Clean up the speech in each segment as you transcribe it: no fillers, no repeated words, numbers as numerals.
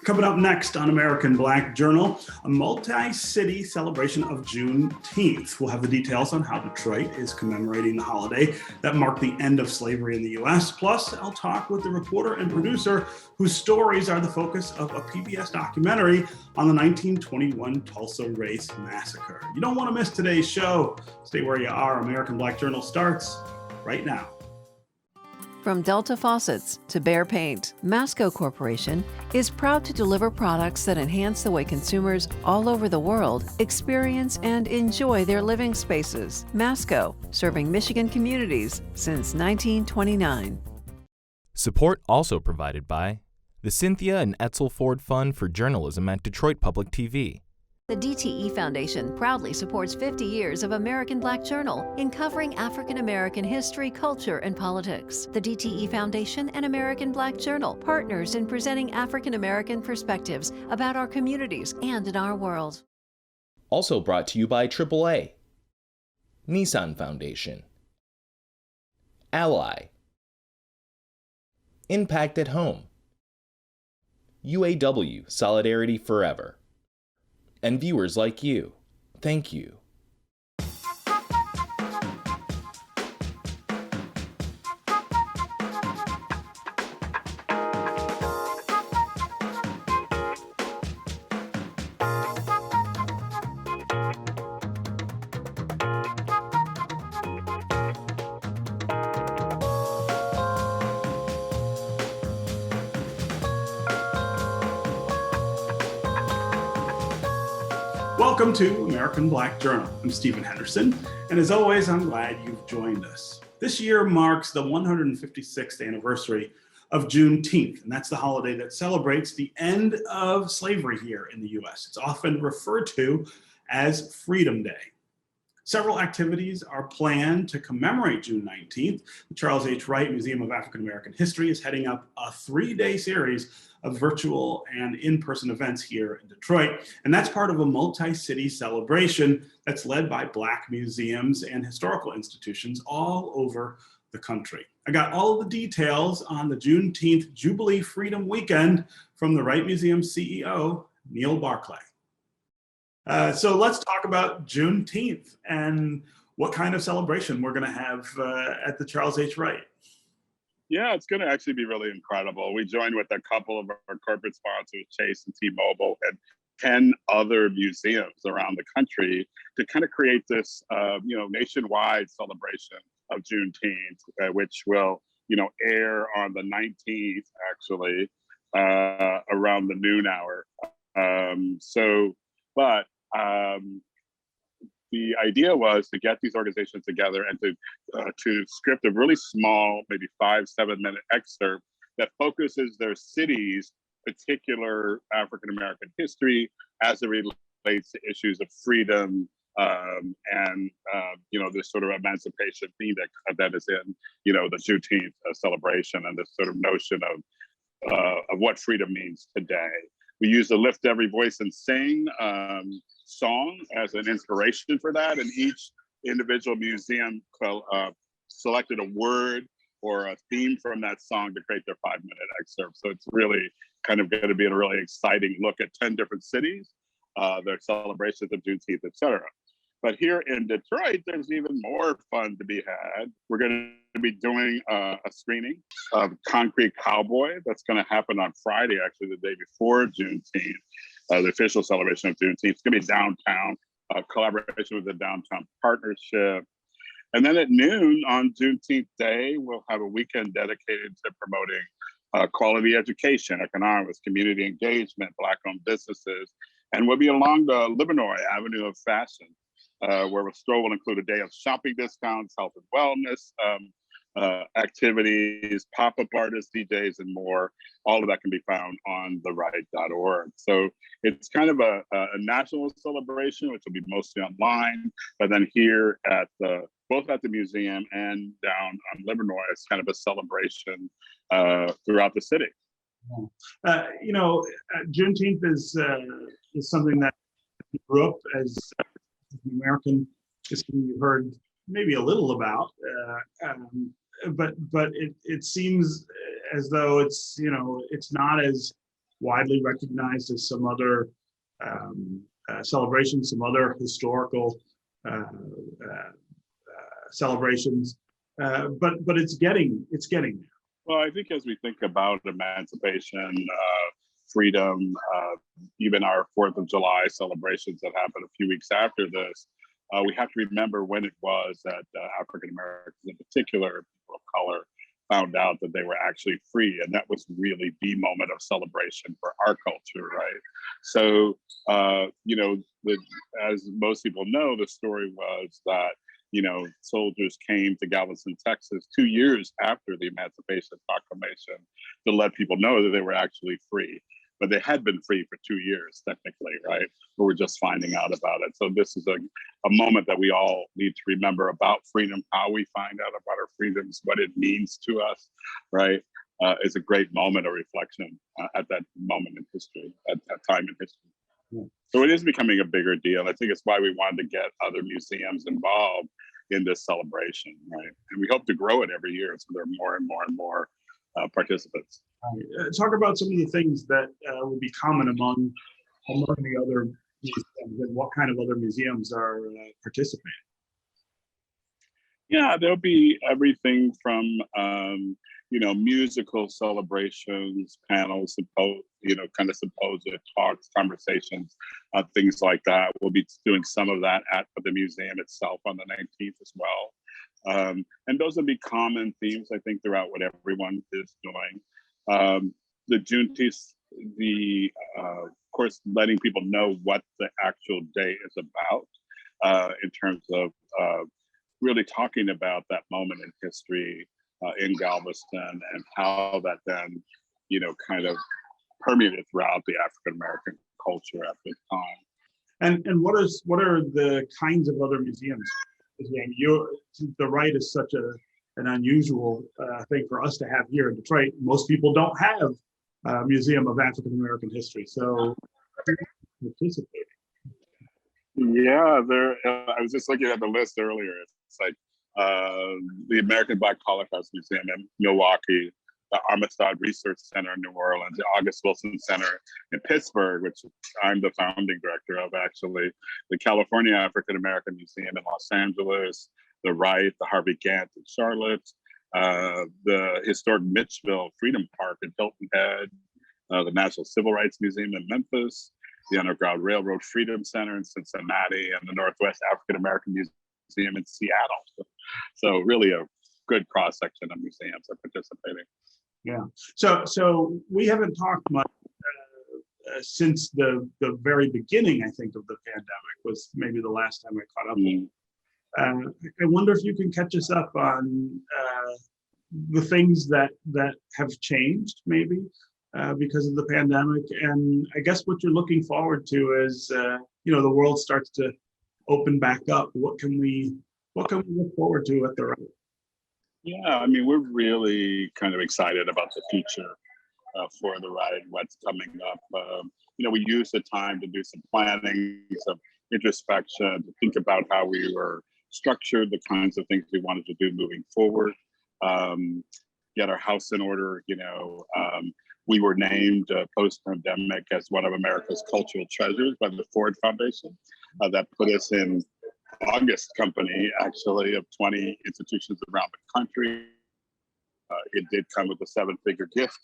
Coming up next on American Black Journal, a multi-city celebration of Juneteenth. We'll have the details on how Detroit is commemorating the holiday that marked the end of slavery in the U.S. Plus, I'll talk with the reporter and producer whose stories are the focus of a PBS documentary on the 1921 Tulsa Race Massacre. You don't want to miss today's show. Stay where you are. American Black Journal starts right now. From Delta Faucets to Behr Paint, Masco Corporation is proud to deliver products that enhance the way consumers all over the world experience and enjoy their living spaces. Masco, serving Michigan communities since 1929. Support also provided by the Cynthia and Etzel Ford Fund for Journalism at Detroit Public TV. The DTE Foundation proudly supports 50 years of American Black Journal in covering African American history, culture, and politics. The DTE Foundation and American Black Journal, partners in presenting African American perspectives about our communities and in our world. Also brought to you by AAA, Nissan Foundation, Ally, Impact at Home, UAW Solidarity Forever, and viewers like you. Thank you. Welcome to American Black Journal. I'm Stephen Henderson, and as always, I'm glad you've joined us. This year marks the 156th anniversary of Juneteenth, and that's the holiday that celebrates the end of slavery here in the U.S. It's often referred to as Freedom Day. Several activities are planned to commemorate June 19th. The Charles H. Wright Museum of African American History is heading up a 3-day series of virtual and in-person events here in Detroit. And that's part of a multi-city celebration that's led by Black museums and historical institutions all over the country. I got all of the details on the Juneteenth Jubilee Freedom Weekend from the Wright Museum CEO, Neil Barclay. So let's talk about Juneteenth and what kind of celebration we're going to have at the Charles H. Wright. Yeah, it's going to actually be really incredible. We joined with a couple of our corporate sponsors, Chase and T-Mobile, and 10 other museums around the country to kind of create this, nationwide celebration of Juneteenth, which will, air on the 19th, actually, around the noon hour. The idea was to get these organizations together and to script a really small, maybe 5-7 minute excerpt that focuses their city's particular African American history as it relates to issues of freedom and this sort of emancipation theme that is in the Juneteenth celebration and this sort of notion of what freedom means today. We use the Lift Every Voice and Sing song as an inspiration for that, and each individual museum selected a word or a theme from that song to create their 5-minute excerpt. So it's really kind of going to be a really exciting look at 10 different cities, their celebrations of Juneteenth, et cetera. But here in Detroit, there's even more fun to be had. We're going to be doing a screening of Concrete Cowboy. That's going to happen on Friday, actually the day before Juneteenth, the official celebration of Juneteenth. It's going to be downtown, collaboration with the Downtown Partnership. And then at noon on Juneteenth Day, we'll have a weekend dedicated to promoting quality education, economics, community engagement, Black-owned businesses. And we'll be along the Livernois Avenue of Fashion, where the store will include a day of shopping discounts, health and wellness activities, pop-up artists, DJs, and more. All of that can be found on theright.org. So it's kind of a national celebration, which will be mostly online, but then here at both at the museum and down on Livernois, it's kind of a celebration throughout the city. Juneteenth is something that grew up as an American. Just you heard maybe a little about, but it seems as though it's not as widely recognized as some other celebrations, some other historical celebrations, but it's getting there. Well, I think as we think about emancipation, freedom, even our 4th of July celebrations that happened a few weeks after this, we have to remember when it was that African Americans in particular, people of color, found out that they were actually free. And that was really the moment of celebration for our culture, right? So, as most people know, the story was that, soldiers came to Galveston, Texas 2 years after the Emancipation Proclamation to let people know that they were actually free. But they had been free for 2 years, technically, right? But we're just finding out about it. So this is a moment that we all need to remember about freedom, how we find out about our freedoms, what it means to us, right? It's a great moment of reflection at that moment in history, at that time in history. Yeah. So it is becoming a bigger deal. I think it's why we wanted to get other museums involved in this celebration, right? And we hope to grow it every year so there are more and more and more participants. Talk about some of the things that would be common among the other museums and what kind of other museums are participating. Yeah, there'll be everything from musical celebrations, panels, kind of symposia, talks, conversations, things like that. We'll be doing some of that at the museum itself on the 19th as well. And those will be common themes, I think, throughout what everyone is doing. The Juneteenth, of course, letting people know what the actual day is about in terms of really talking about that moment in history in Galveston and how that then, kind of permeated throughout the African American culture at the time. And what are the kinds of other museums? The right is such an unusual thing for us to have here in Detroit. Most people don't have a museum of African American history, so participating. Yeah, I was just looking at the list earlier. It's like the American Black Holocaust Museum in Milwaukee, the Armistead Research Center in New Orleans, the August Wilson Center in Pittsburgh, which I'm the founding director of, actually, the California African American Museum in Los Angeles, the Wright, the Harvey Gantt in Charlotte, the historic Mitchell Freedom Park in Hilton Head, the National Civil Rights Museum in Memphis, the Underground Railroad Freedom Center in Cincinnati, and the Northwest African American Museum in Seattle. So really a good cross-section of museums are participating. Yeah. So we haven't talked much since the very beginning, I think, of the pandemic was maybe the last time I caught up. I wonder if you can catch us up on the things that have changed maybe because of the pandemic. And I guess what you're looking forward to is, the world starts to open back up. What can we look forward to at the right? Yeah, I mean, we're really kind of excited about the future for the ride, what's coming up. We used the time to do some planning, some introspection, to think about how we were structured, the kinds of things we wanted to do moving forward, get our house in order. We were named post-pandemic as one of America's cultural treasures by the Ford Foundation. That put us in August company, actually, of 20 institutions around the country. It did come with a 7-figure gift.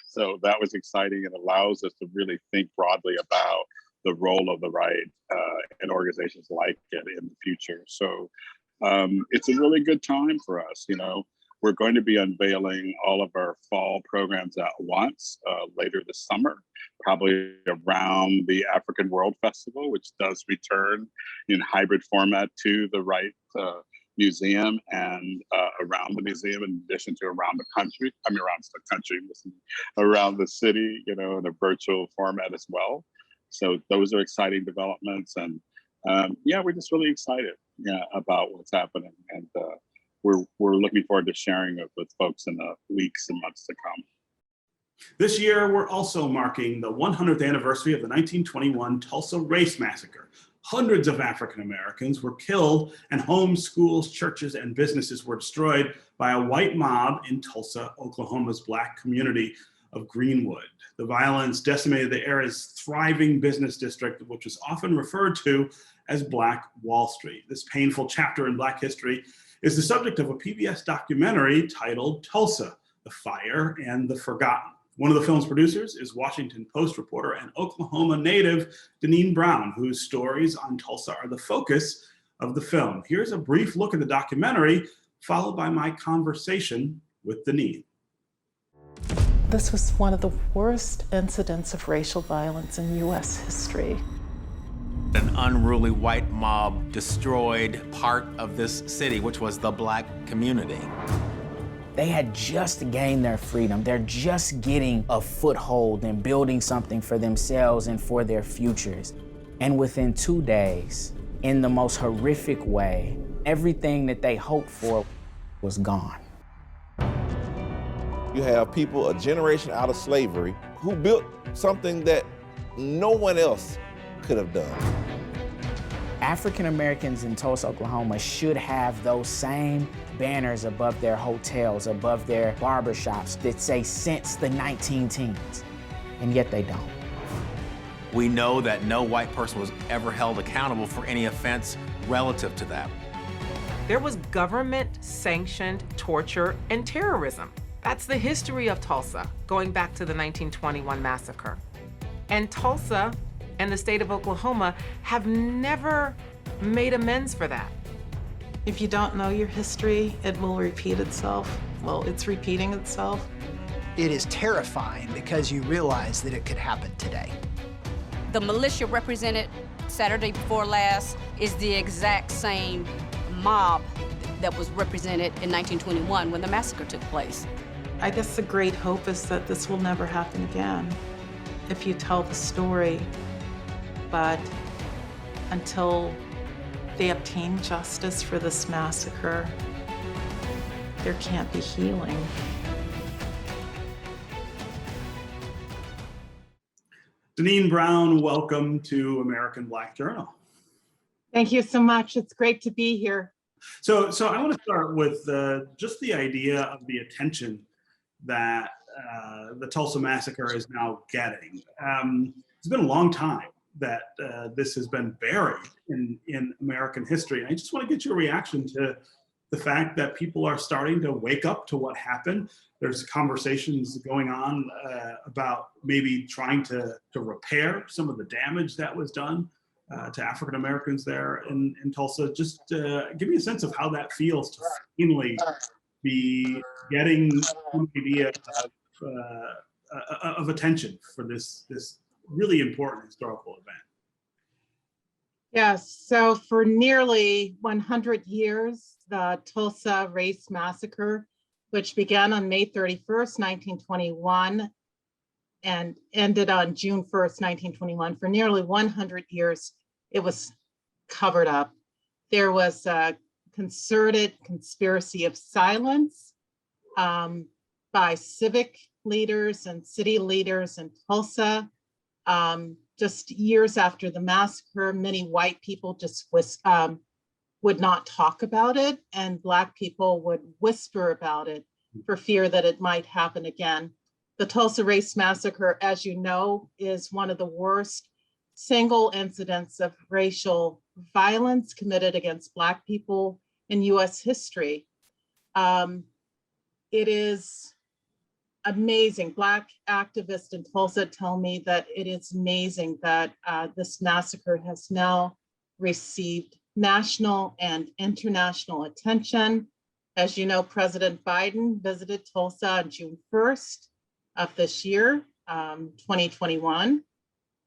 So that was exciting. It allows us to really think broadly about the role of the right and organizations like it in the future. So it's a really good time for us. We're going to be unveiling all of our fall programs at once later this summer, probably around the African World Festival, which does return in hybrid format to the Wright Museum and around the museum, in addition to around the country. Around the city, in a virtual format as well. So those are exciting developments. And we're just really excited about what's happening. And we're looking forward to sharing it with folks in the weeks and months to come. This year, we're also marking the 100th anniversary of the 1921 Tulsa Race Massacre. Hundreds of African Americans were killed, and homes, schools, churches, and businesses were destroyed by a white mob in Tulsa, Oklahoma's Black community of Greenwood. The violence decimated the area's thriving business district, which is often referred to as Black Wall Street. This painful chapter in Black history is the subject of a PBS documentary titled Tulsa, The Fire and the Forgotten. One of the film's producers is Washington Post reporter and Oklahoma native Deneen Brown, whose stories on Tulsa are the focus of the film. Here's a brief look at the documentary, followed by my conversation with Deneen. This was one of the worst incidents of racial violence in U.S. history. An unruly white mob destroyed part of this city, which was the Black community. They had just gained their freedom. They're just getting a foothold and building something for themselves and for their futures. And within 2 days, in the most horrific way, everything that they hoped for was gone. You have people a generation out of slavery who built something that no one else could have done. African Americans in Tulsa, Oklahoma should have those same banners above their hotels, above their barbershops that say since the 19-teens, and yet they don't. We know that no white person was ever held accountable for any offense relative to that. There was government-sanctioned torture and terrorism. That's the history of Tulsa, going back to the 1921 massacre. And Tulsa and the state of Oklahoma have never made amends for that. If you don't know your history, it will repeat itself. Well, it's repeating itself. It is terrifying because you realize that it could happen today. The militia represented Saturday before last is the exact same mob that was represented in 1921 when the massacre took place. I guess the great hope is that this will never happen again if you tell the story. But until they obtain justice for this massacre, there can't be healing. Deneen Brown, welcome to American Black Journal. Thank you so much. It's great to be here. So I want to start with just the idea of the attention that the Tulsa Massacre is now getting. It's been a long time that this has been buried in American history. And I just want to get your reaction to the fact that people are starting to wake up to what happened. There's conversations going on about maybe trying to repair some of the damage that was done to African Americans there in Tulsa. Just give me a sense of how that feels to finally be getting an idea of attention for this really important historical event. Yes, so for nearly 100 years, the Tulsa Race Massacre, which began on May 31st, 1921, and ended on June 1st, 1921, for nearly 100 years, it was covered up. There was a concerted conspiracy of silence by civic leaders and city leaders in Tulsa. Just years after the massacre, many white people just would not talk about it, and Black people would whisper about it for fear that it might happen again. The Tulsa Race Massacre, as you know, is one of the worst single incidents of racial violence committed against Black people in US history. It is amazing. Black activists in Tulsa tell me that it is amazing that this massacre has now received national and international attention. As you know, President Biden visited Tulsa on June 1st of this year, 2021,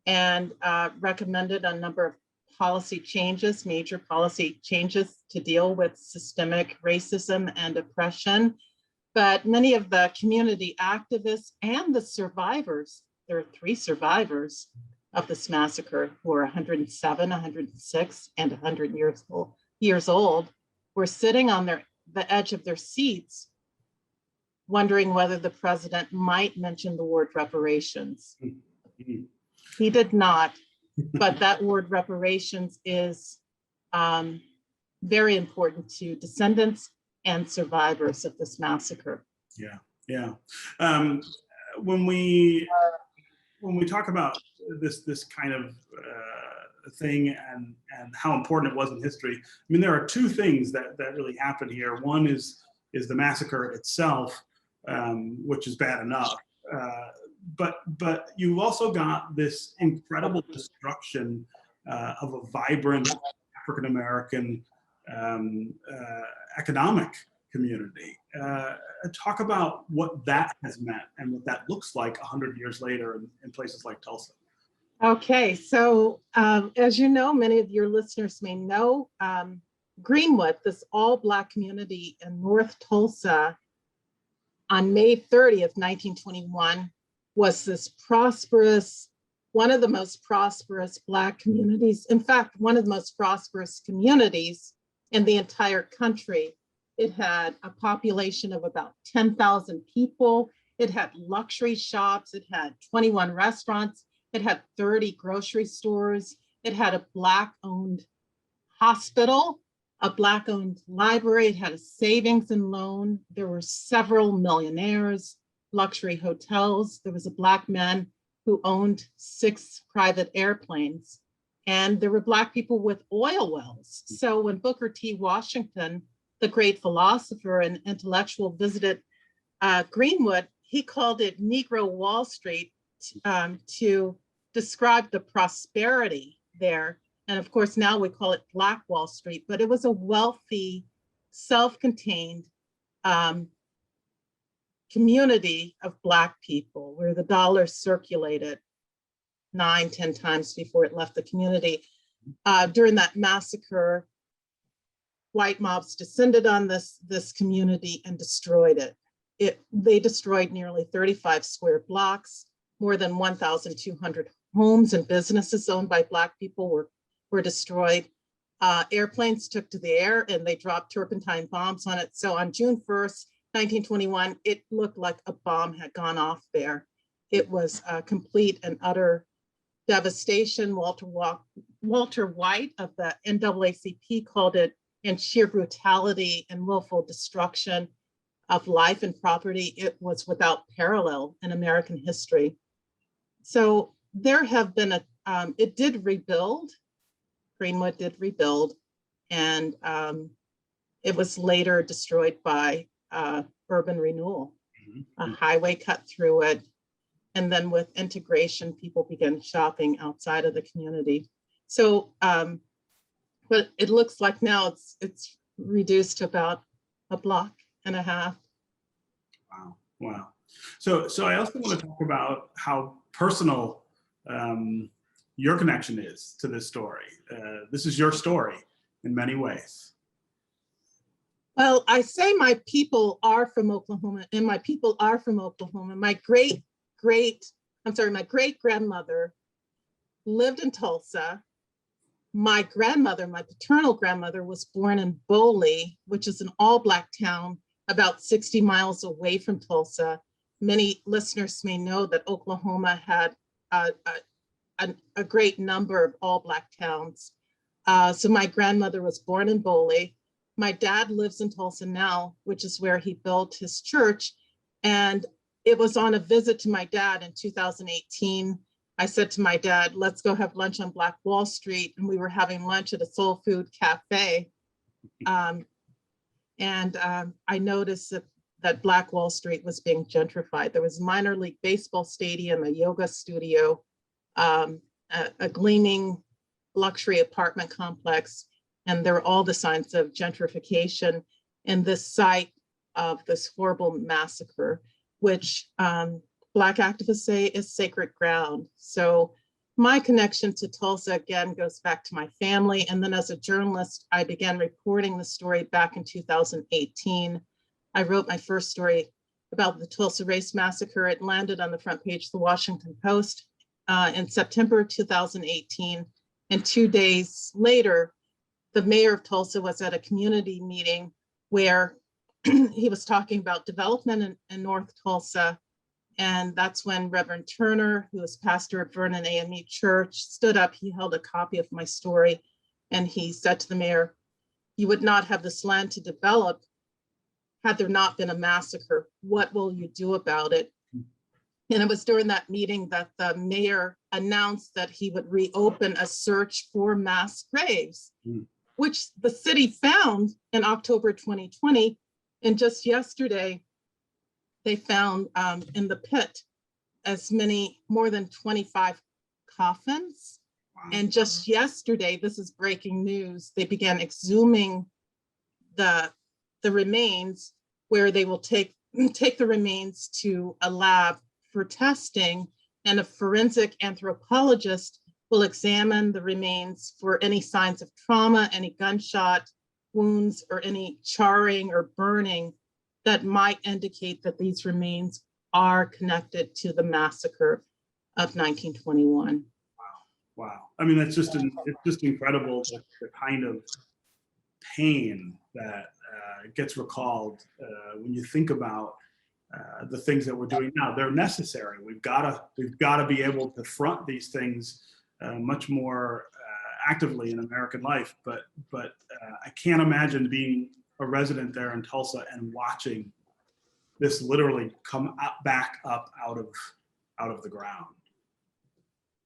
and recommended a number of policy changes, major policy changes to deal with systemic racism and oppression. But many of the community activists and the survivors, there are 3 survivors of this massacre who are 107, 106, and 100 years old, were sitting on the edge of their seats, wondering whether the president might mention the word reparations. He did not, but that word reparations is very important to descendants and survivors of this massacre. Yeah. When we when we talk about this kind of thing and how important it was in history, I mean, there are two things that really happen here. One is the massacre itself, which is bad enough. But you've also got this incredible destruction of a vibrant African-American economic community. Talk about what that has meant and what that looks like 100 years later in places like Tulsa. Okay, so as you know, many of your listeners may know, Greenwood, this all-Black community in North Tulsa, on May 30th, 1921, was this prosperous, one of the most prosperous Black communities, in fact, one of the most prosperous communities in the entire country. It had a population of about 10,000 people. It had luxury shops. It had 21 restaurants. It had 30 grocery stores. It had a Black-owned hospital, a Black-owned library. It had a savings and loan. There were several millionaires, luxury hotels. There was a Black man who owned 6 private airplanes. And there were Black people with oil wells. So when Booker T. Washington, the great philosopher and intellectual, visited Greenwood, he called it Negro Wall Street to describe the prosperity there. And of course, now we call it Black Wall Street, but it was a wealthy, self-contained community of Black people where the dollar circulated 9-10 times before it left the community. During that massacre, white mobs descended on this community and destroyed it. They destroyed nearly 35 square blocks. More than 1,200 homes and businesses owned by Black people were destroyed. Airplanes took to the air and they dropped turpentine bombs on it. So on June 1st, 1921, it looked like a bomb had gone off there. It was a complete and utter devastation. Walter White of the NAACP called it in sheer brutality and willful destruction of life and property. It was without parallel in American history. So there have been it did rebuild, Greenwood did rebuild, and it was later destroyed by urban renewal. A highway cut through it. And then with integration, people began shopping outside of the community. So, but it looks like now it's reduced to about a block and a half. Wow. So I also want to talk about how personal your connection is to this story. This is your story in many ways. Well, I say my people are from Oklahoma, and my people are from Oklahoma. My great grandmother lived in Tulsa. My grandmother, my paternal grandmother, was born in Boley, which is an all-Black town about 60 miles away from Tulsa. Many listeners may know that Oklahoma had a great number of all-Black towns. So my grandmother was born in Boley. My dad lives in Tulsa now, which is where he built his church. And it was on a visit to my dad in 2018. I said to my dad, let's go have lunch on Black Wall Street. And we were having lunch at a soul food cafe. I noticed that Black Wall Street was being gentrified. There was a minor league baseball stadium, a yoga studio, a gleaming luxury apartment complex. And there were all the signs of gentrification in this site of this horrible massacre, which Black activists say is sacred ground. So my connection to Tulsa, again, goes back to my family. And then as a journalist, I began reporting the story back in 2018. I wrote my first story about the Tulsa Race Massacre. It landed on the front page of the Washington Post in September 2018. And 2 days later, the mayor of Tulsa was at a community meeting where he was talking about development in North Tulsa. And that's when Reverend Turner, who was pastor of Vernon AME Church, stood up. He held a copy of my story and he said to the mayor, "You would not have this land to develop had there not been a massacre. What will you do about it?" And it was during that meeting that the mayor announced that he would reopen a search for mass graves, which the city found in October 2020. And just yesterday, they found in the pit more than 25 coffins. And just yesterday, this is breaking news, they began exhuming the remains, where they will take the remains to a lab for testing, and a forensic anthropologist will examine the remains for any signs of trauma, any gunshot wounds, or any charring or burning that might indicate that these remains are connected to the massacre of 1921. Wow. I mean, it's just incredible, the kind of pain that gets recalled when you think about the things that we're doing now. They're necessary. We've got to be able to front these things much more actively in American life. But I can't imagine being a resident there in Tulsa and watching this literally come back up out of the ground.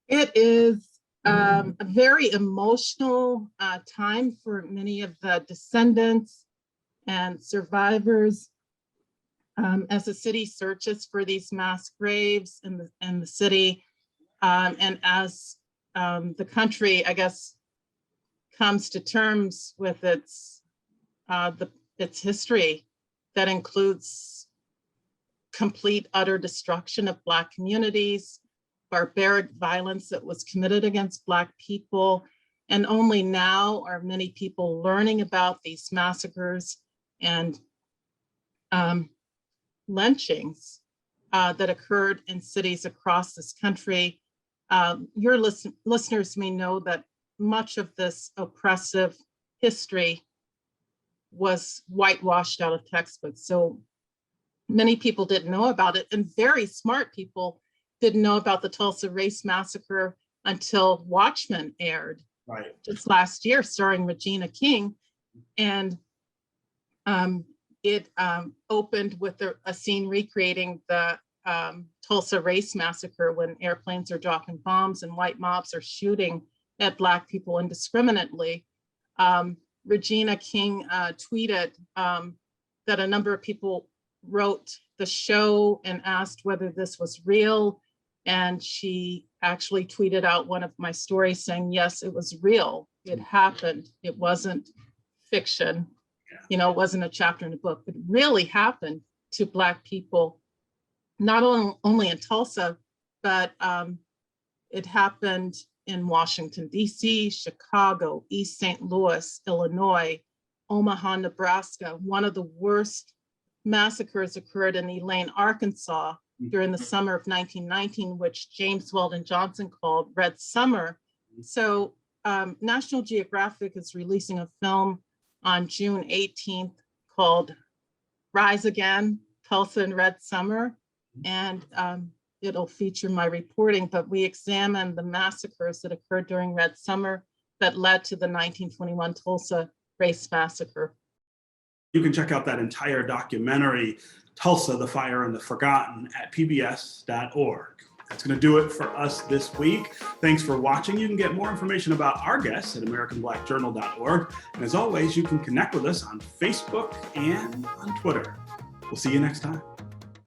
It is a very emotional time for many of the descendants and survivors as the city searches for these mass graves in the city, and as the country, I guess, comes to terms with its history that includes complete, utter destruction of Black communities, barbaric violence that was committed against Black people. And only now are many people learning about these massacres and lynchings that occurred in cities across this country. Your listeners may know that much of this oppressive history was whitewashed out of textbooks. So many people didn't know about it, and very smart people didn't know about the Tulsa Race Massacre until Watchmen aired just last year, starring Regina King. And it opened with a scene recreating the Tulsa Race Massacre, when airplanes are dropping bombs and white mobs are shooting at Black people indiscriminately. Regina King tweeted that a number of people wrote the show and asked whether this was real. And she actually tweeted out one of my stories saying, yes, it was real. It happened. It wasn't fiction. You know, it wasn't a chapter in a book. It really happened to Black people, not only in Tulsa, but it happened in Washington, D.C., Chicago, East St. Louis, Illinois, Omaha, Nebraska. One of the worst massacres occurred in Elaine, Arkansas during the summer of 1919, which James Weldon Johnson called Red Summer. So National Geographic is releasing a film on June 18th called Rise Again, Tulsa and Red Summer. And it'll feature my reporting, but we examined the massacres that occurred during Red Summer that led to the 1921 Tulsa Race Massacre. You can check out that entire documentary, Tulsa, the Fire and the Forgotten, at pbs.org. That's going to do it for us this week. Thanks for watching. You can get more information about our guests at AmericanBlackJournal.org. And as always, you can connect with us on Facebook and on Twitter. We'll see you next time.